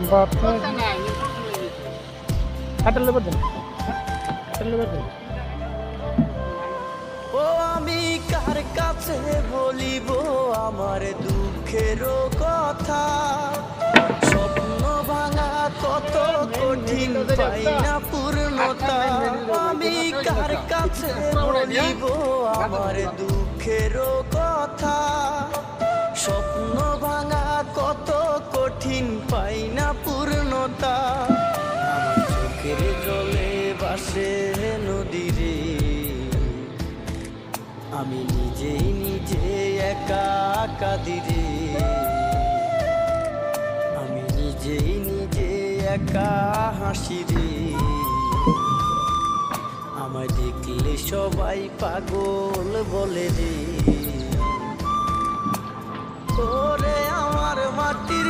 বাপরে কাটার লেবার দেন কাটার লেবার দেন। ও আমি কার কাছে বলিব আমার দুঃখের কথা, স্বপ্ন ভাঙা কত কঠিন পাই না পূর্ণতা। আমি কার কাছে বলিব আমার দুঃখের কথা, স্বপ্ন ভাঙা কত কঠিন পাই না পূর্ণতা। আমার চোখের জলে ভাসে নদীরে, আমি নিজেই নিজে একা কাঁদিরে, আমি নিজেই নিজে একা হাসি রে। আমায় দেখলে সবাই পাগল বলে রে, ওরে আমার মাটির